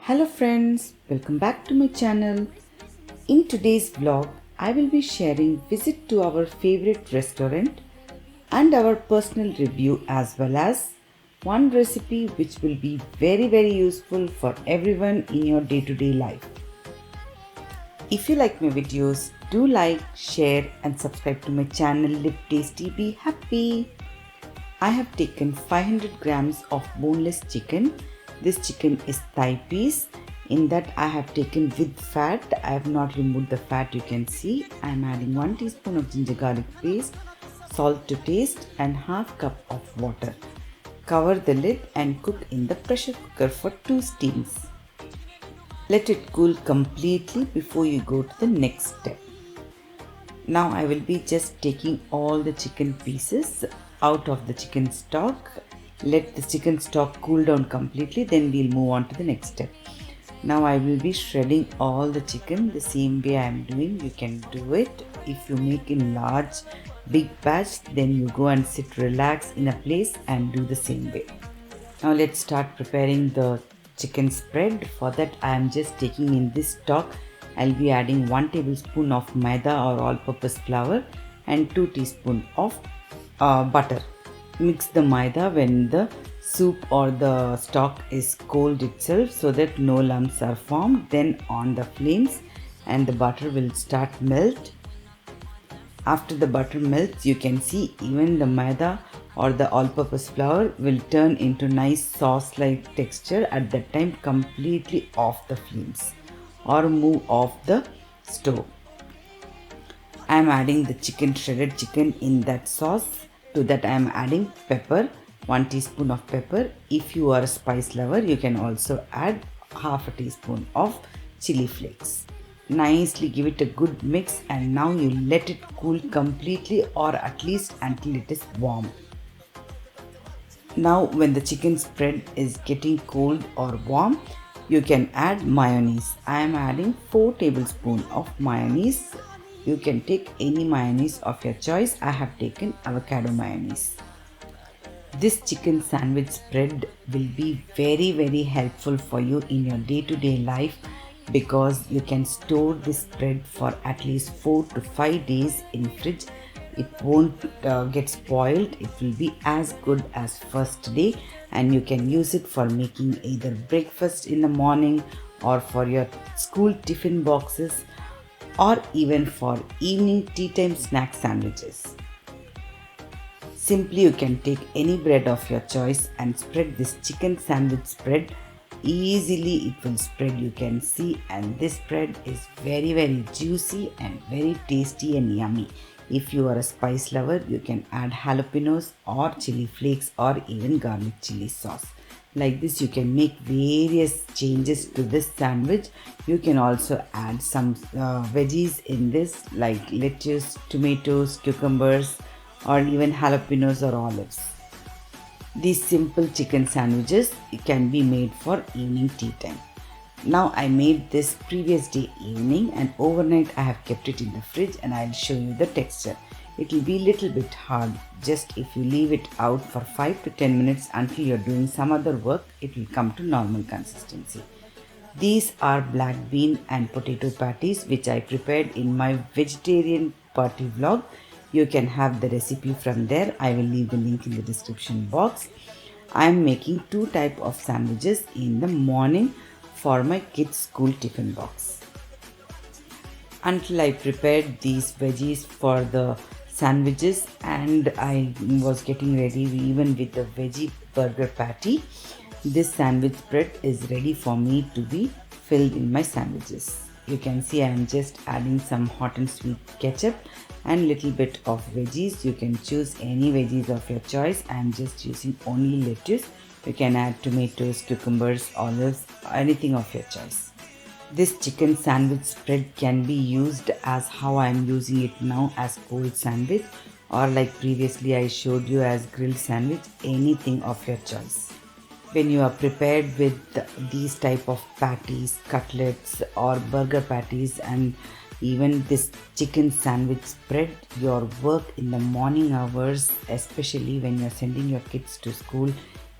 Hello friends, welcome back to my channel. In today's vlog, I will be sharing visit to our favorite restaurant and our personal review as well as one recipe which will be very useful for everyone in your day-to-day life. If you like my videos, do like, share and subscribe to my channel Live Tasty Be Happy. I have taken 500 grams of boneless chicken. This chicken is thigh piece. In that I have taken with fat. I have not removed the fat, you can see. I am adding 1 teaspoon of ginger garlic paste, salt to taste and half cup of water. Cover the lid and cook in the pressure cooker for 2 steams. Let it cool completely before you go to the next step. Now I will be just taking all the chicken pieces out of the chicken stock. Let the chicken stock cool down completely, then we'll move on to the next step. Now I will be shredding all the chicken the same way I am doing. You can do it. If you make in large big batch, then you go and sit relax in a place and do the same way. Now let's start preparing the chicken spread. For that I am just taking in this stock. I'll be adding 1 tablespoon of maida or all-purpose flour and 2 teaspoons of butter. Mix the maida when the soup or the stock is cold itself so that no lumps are formed. Then on the flames and the butter will start melt. After the butter melts, you can see even the maida or the all-purpose flour will turn into nice sauce-like texture. At that time, completely off the flames or move off the stove. I am adding the shredded chicken in that sauce. To that I am adding pepper, 1 teaspoon of pepper. If you are a spice lover, you can also add half a teaspoon of chili flakes. Nicely give it a good mix and now you let it cool completely or at least until it is warm. Now when the chicken spread is getting cold or warm, you can add mayonnaise. I am adding 4 tablespoons of mayonnaise. You can take any mayonnaise of your choice. I have taken avocado mayonnaise. This chicken sandwich spread will be very helpful for you in your day-to-day life because you can store this spread for at least 4 to 5 days in fridge. It won't get spoiled. It will be as good as first day and you can use it for making either breakfast in the morning or for your school tiffin boxes or even for evening tea time snack sandwiches. Simply you can take any bread of your choice and spread this chicken sandwich spread. Easily it will spread, you can see, and this spread is very juicy and very tasty and yummy. If you are a spice lover, you can add jalapenos or chili flakes or even garlic chili sauce. Like this you can make various changes to this sandwich. You can also add some veggies in this like lettuce, tomatoes, cucumbers or even jalapenos or olives. These simple chicken sandwiches can be made for evening tea time. Now I made this previous day evening and overnight I have kept it in the fridge and I'll show you the texture. It will be little bit hard. Just if you leave it out for 5 to 10 minutes until you're doing some other work, it will come to normal consistency. These are black bean and potato patties which I prepared in my vegetarian party vlog. You can have the recipe from there. I will leave the link in the description box. I am making 2 types of sandwiches in the morning for my kids' school tiffin box. Until I prepared these veggies for the sandwiches and I was getting ready even with the veggie burger patty, this sandwich spread is ready for me to be filled in my sandwiches. You can see I am just adding some hot and sweet ketchup and little bit of veggies. You can choose any veggies of your choice. I am just using only lettuce. You can add tomatoes, cucumbers, olives, anything of your choice. This chicken sandwich spread can be used as how I am using it now as cold sandwich or like previously I showed you as grilled sandwich, anything of your choice. When you are prepared with these type of patties, cutlets or burger patties and even this chicken sandwich spread, your work in the morning hours, especially when you are sending your kids to school,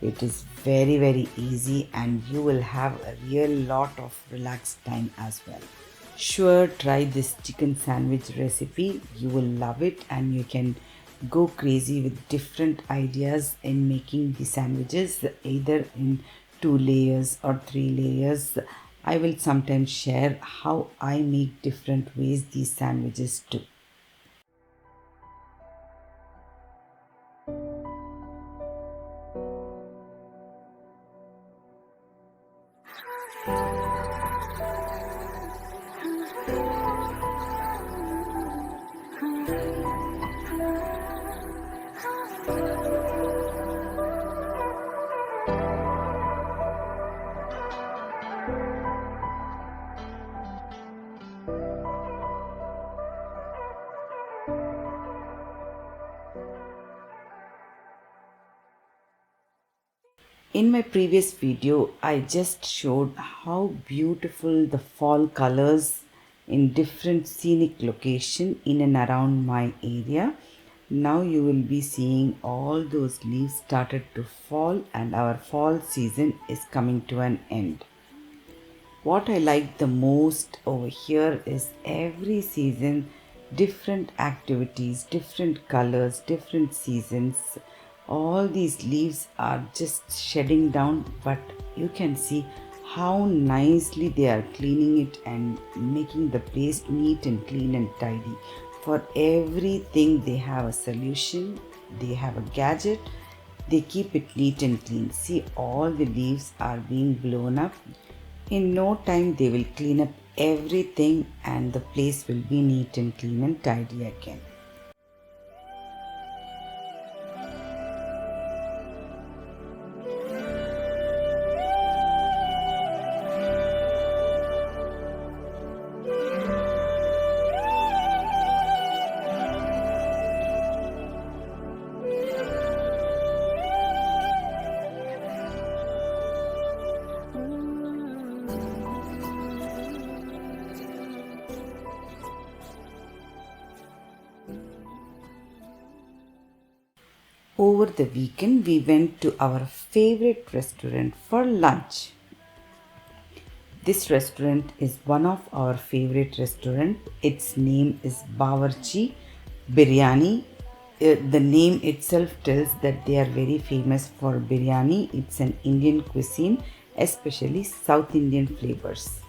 It is very easy and you will have a real lot of relaxed time as well. Sure, try this chicken sandwich recipe. You will love it and you can go crazy with different ideas in making the sandwiches, either in 2 layers or 3 layers. I will sometimes share how I make different ways these sandwiches too. In my previous video, I just showed how beautiful the fall colors in different scenic location in and around my area. Now you will be seeing all those leaves started to fall and our fall season is coming to an end. What I like the most over here is every season, different activities, different colors, different seasons. All these leaves are just shedding down, but you can see how nicely they are cleaning it and making the place neat and clean and tidy. For everything, they have a solution, they have a gadget, they keep it neat and clean. See, all the leaves are being blown up. In no time, they will clean up everything and the place will be neat and clean and tidy again. Over the weekend, we went to our favorite restaurant for lunch. This restaurant is one of our favorite restaurant. Its name is Bawarchi Biryani. The name itself tells that they are very famous for biryani. It's an Indian cuisine, especially South Indian flavors.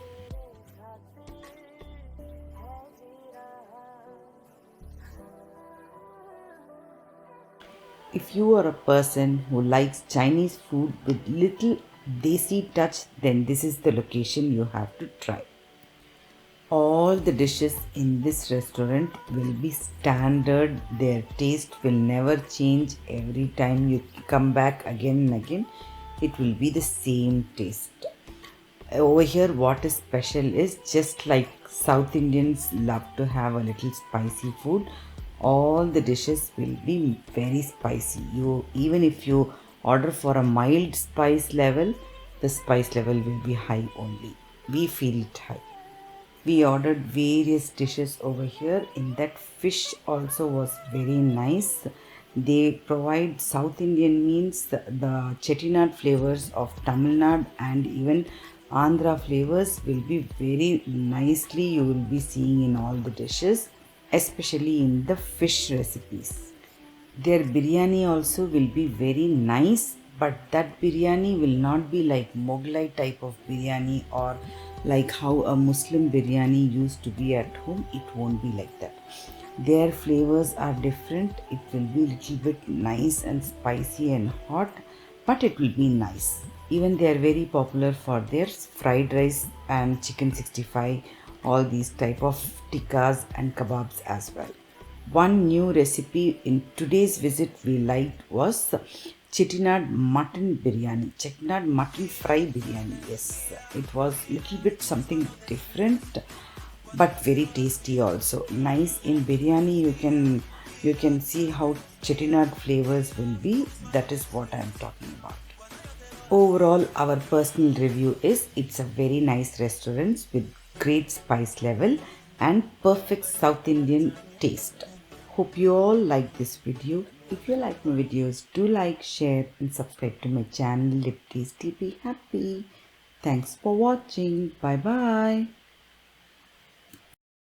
If you are a person who likes Chinese food with little desi touch, then this is the location you have to try. All the dishes in this restaurant will be standard. Their taste will never change every time you come back again and again. It will be the same taste. Over here, what is special is, just like South Indians love to have a little spicy food, all the dishes will be very spicy. Even if you order for a mild spice level, the spice level will be high only. We feel it high. We ordered various dishes over here. In that, fish also was very nice. They provide South Indian means the Chettinad flavors of Tamil Nadu and even Andhra flavors will be very nicely you will be seeing in all the dishes, especially in the fish recipes. Their biryani also will be very nice, but that biryani will not be like Mughlai type of biryani or like how a Muslim biryani used to be at home. It won't be like that. Their flavors are different. It will be little bit nice and spicy and hot, but it will be nice. Even they are very popular for their fried rice and chicken 65, all these type of tikkas and kebabs as well. One new recipe in today's visit we liked was Chettinad mutton biryani, Chettinad mutton fry biryani. Yes, it was little bit something different, but very tasty also. Nice in biryani. You can see how Chettinad flavors will be. That is what I am talking about. Overall, our personal review is it's a very nice restaurant with great spice level and perfect South Indian taste. Hope you all like this video. If you like my videos, do like, share and subscribe to my channel. Live tasty, be happy. Thanks for watching. Bye bye.